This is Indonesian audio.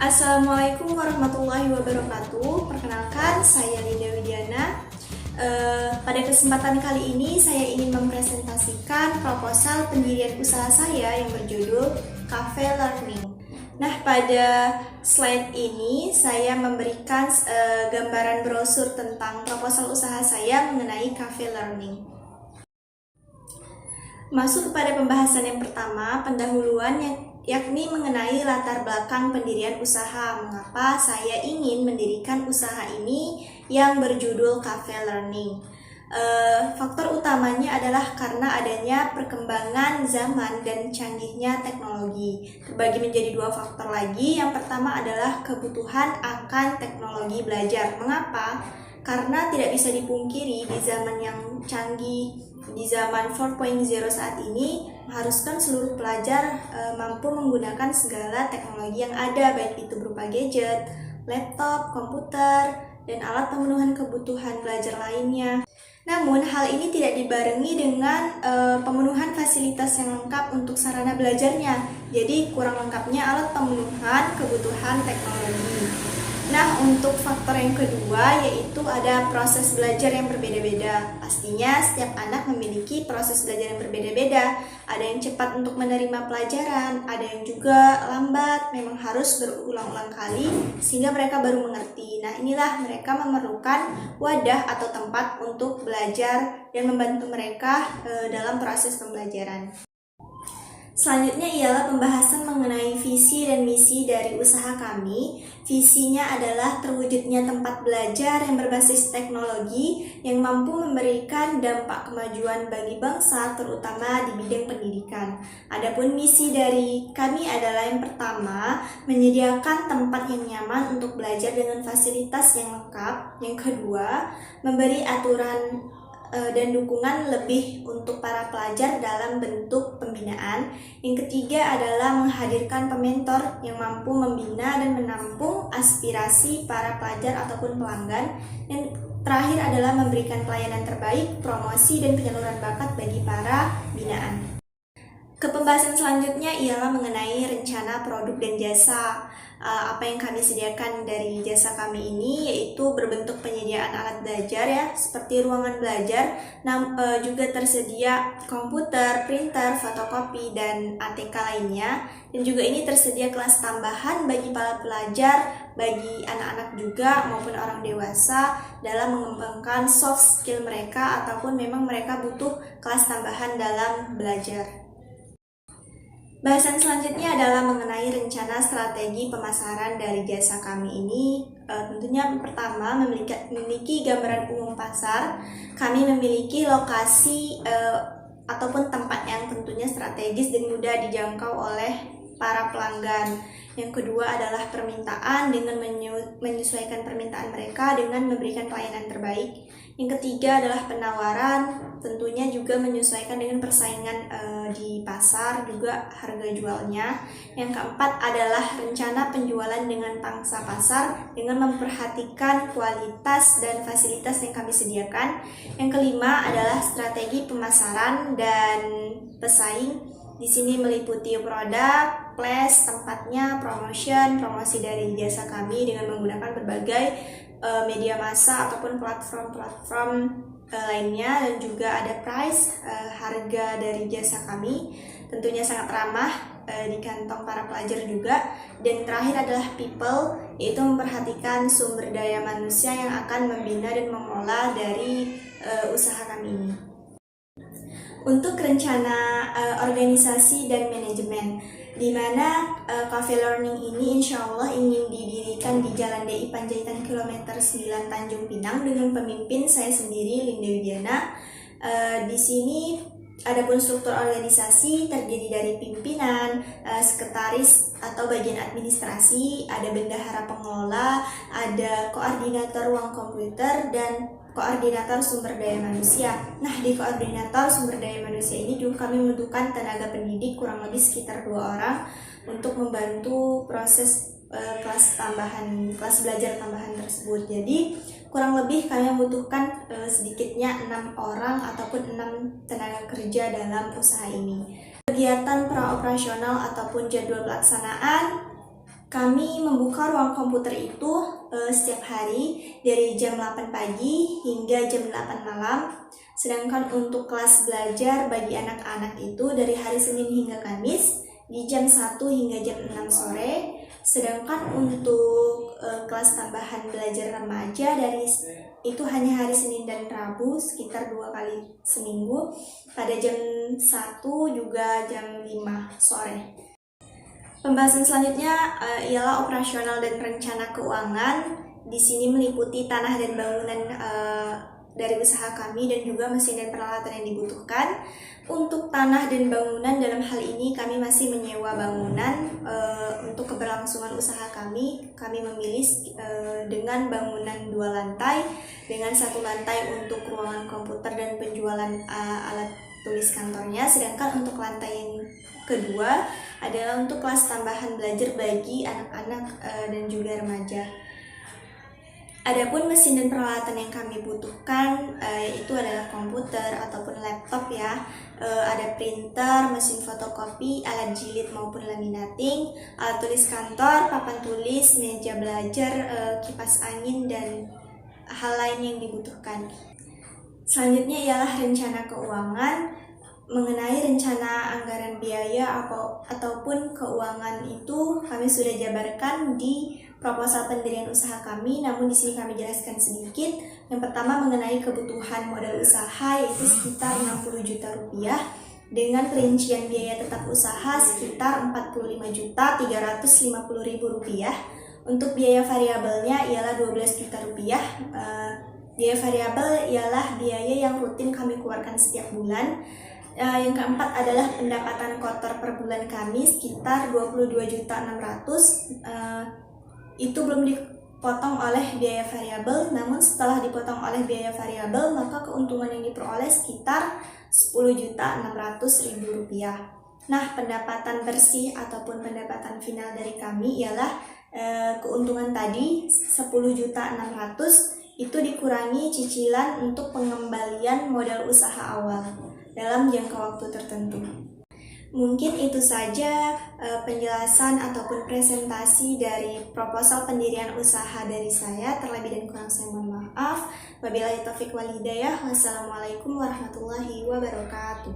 Assalamualaikum warahmatullahi wabarakatuh. Perkenalkan, saya Linda Widiana. Pada kesempatan kali ini saya ingin mempresentasikan proposal pendirian usaha saya yang berjudul Cafe Learning. Nah, pada slide ini saya memberikan gambaran brosur tentang proposal usaha saya mengenai Cafe Learning. Masuk kepada pembahasan yang pertama, pendahuluan yakni mengenai latar belakang pendirian usaha. Mengapa saya ingin mendirikan usaha ini yang berjudul Cafe Learning? Faktor utamanya adalah karena adanya perkembangan zaman dan canggihnya teknologi. Terbagi menjadi dua faktor lagi. Yang pertama adalah kebutuhan akan teknologi belajar. Mengapa? Karena tidak bisa dipungkiri di zaman yang canggih, di zaman 4.0 saat ini, mengharuskan seluruh pelajar mampu menggunakan segala teknologi yang ada, baik itu berupa gadget, laptop, komputer, dan alat pemenuhan kebutuhan belajar lainnya. Namun, hal ini tidak dibarengi dengan pemenuhan fasilitas yang lengkap untuk sarana belajarnya. Jadi, kurang lengkapnya alat pemenuhan kebutuhan teknologi. Nah, untuk faktor yang kedua yaitu ada proses belajar yang berbeda-beda. Pastinya setiap anak memiliki proses belajar yang berbeda-beda. Ada yang cepat untuk menerima pelajaran, ada yang juga lambat, memang harus berulang-ulang kali sehingga mereka baru mengerti. Nah, inilah mereka memerlukan wadah atau tempat untuk belajar dan membantu mereka dalam proses pembelajaran. Selanjutnya ialah pembahasan mengenai visi dan misi dari usaha kami. Visinya adalah terwujudnya tempat belajar yang berbasis teknologi yang mampu memberikan dampak kemajuan bagi bangsa, terutama di bidang pendidikan. Adapun misi dari kami adalah yang pertama, menyediakan tempat yang nyaman untuk belajar dengan fasilitas yang lengkap. Yang kedua, memberi aturan dan dukungan lebih untuk para pelajar dalam bentuk pembinaan. Yang ketiga adalah menghadirkan pementor yang mampu membina dan menampung aspirasi para pelajar ataupun pelanggan. Yang terakhir adalah memberikan pelayanan terbaik, promosi, dan penyaluran bakat bagi para binaan. Pembahasan selanjutnya ialah mengenai rencana produk dan jasa. Apa yang kami sediakan dari jasa kami ini yaitu berbentuk penyediaan alat belajar ya, seperti ruangan belajar, juga tersedia komputer, printer, fotokopi, dan ATK lainnya. Dan juga ini tersedia kelas tambahan bagi para pelajar, bagi anak-anak juga maupun orang dewasa dalam mengembangkan soft skill mereka ataupun memang mereka butuh kelas tambahan dalam belajar. Bahasan selanjutnya adalah mengenai rencana strategi pemasaran dari jasa kami ini. Tentunya pertama memiliki gambaran umum pasar. Kami memiliki lokasi ataupun tempat yang tentunya strategis dan mudah dijangkau oleh para pelanggan. Yang kedua adalah permintaan dengan menyesuaikan permintaan mereka dengan memberikan pelayanan terbaik. Yang ketiga adalah penawaran, tentunya juga menyesuaikan dengan persaingan di pasar, juga harga jualnya. Yang keempat adalah rencana penjualan dengan pangsa pasar dengan memperhatikan kualitas dan fasilitas yang kami sediakan. Yang kelima adalah strategi pemasaran dan pesaing. Di sini meliputi produk, flash, tempatnya, promosi dari jasa kami dengan menggunakan berbagai media massa ataupun platform lainnya, dan juga ada price, harga dari jasa kami tentunya sangat ramah di kantong para pelajar juga. Dan terakhir adalah people, yaitu memperhatikan sumber daya manusia yang akan membina dan mengolah dari usaha kami ini. Untuk rencana organisasi dan manajemen, di mana Cafe Learning ini insya Allah ingin didirikan di Jalan DI Panjaitan kilometer 9 Tanjung Pinang dengan pemimpin saya sendiri, Linda Widiana. Di sini adapun struktur organisasi terdiri dari pimpinan, sekretaris atau bagian administrasi, ada bendahara pengelola, ada koordinator ruang komputer, dan koordinator sumber daya manusia. Nah, di koordinator sumber daya manusia ini juga kami membutuhkan tenaga pendidik kurang lebih sekitar 2 orang untuk membantu proses kelas belajar tambahan tersebut. Jadi kurang lebih kami membutuhkan sedikitnya 6 orang ataupun 6 tenaga kerja dalam usaha ini. Kegiatan praoperasional ataupun jadwal pelaksanaan Kami membuka ruang komputer itu setiap hari dari jam 8 pagi hingga jam 8 malam. Sedangkan untuk kelas belajar bagi anak-anak itu dari hari Senin hingga Kamis di jam 1 hingga jam 6 sore. Sedangkan untuk kelas tambahan belajar remaja itu hanya hari Senin dan Rabu sekitar 2 kali seminggu pada jam 1 juga jam 5 sore. Pembahasan selanjutnya ialah operasional dan rencana keuangan. Di sini meliputi tanah dan bangunan dari usaha kami dan juga mesin dan peralatan yang dibutuhkan. Untuk tanah dan bangunan dalam hal ini kami masih menyewa bangunan. Untuk keberlangsungan usaha kami memilih dengan bangunan 2 lantai dengan 1 lantai untuk ruangan komputer dan penjualan alat tulis kantornya. Sedangkan untuk lantai yang kedua adalah untuk kelas tambahan belajar bagi anak-anak dan juga remaja. Adapun mesin dan peralatan yang kami butuhkan itu adalah komputer ataupun laptop ya. Ada printer, mesin fotokopi, alat jilid maupun laminating, alat tulis kantor, papan tulis, meja belajar, kipas angin dan hal lain yang dibutuhkan. Selanjutnya ialah rencana keuangan. Mengenai rencana anggaran biaya ataupun keuangan itu kami sudah jabarkan di proposal pendirian usaha kami, namun di sini kami jelaskan sedikit. Yang pertama mengenai kebutuhan modal usaha yaitu sekitar 60 juta rupiah dengan perincian biaya tetap usaha sekitar 45.350.000 rupiah. Untuk biaya variabelnya ialah 12 juta rupiah. Biaya variabel ialah biaya yang rutin kami keluarkan setiap bulan. Yang keempat adalah pendapatan kotor per bulan kami sekitar 22.600.000. Itu belum dipotong oleh biaya variabel, namun setelah dipotong oleh biaya variabel maka keuntungan yang diperoleh sekitar 10.600.000 rupiah. Nah, pendapatan bersih ataupun pendapatan final dari kami ialah keuntungan tadi 10.600.000 itu dikurangi cicilan untuk pengembalian modal usaha awal dalam jangka waktu tertentu. Mungkin itu saja penjelasan ataupun presentasi dari proposal pendirian usaha dari saya. Terlebih dan kurang saya mohon maaf. Wabillahi taufiq wal hidayah. Wassalamualaikum warahmatullahi wabarakatuh.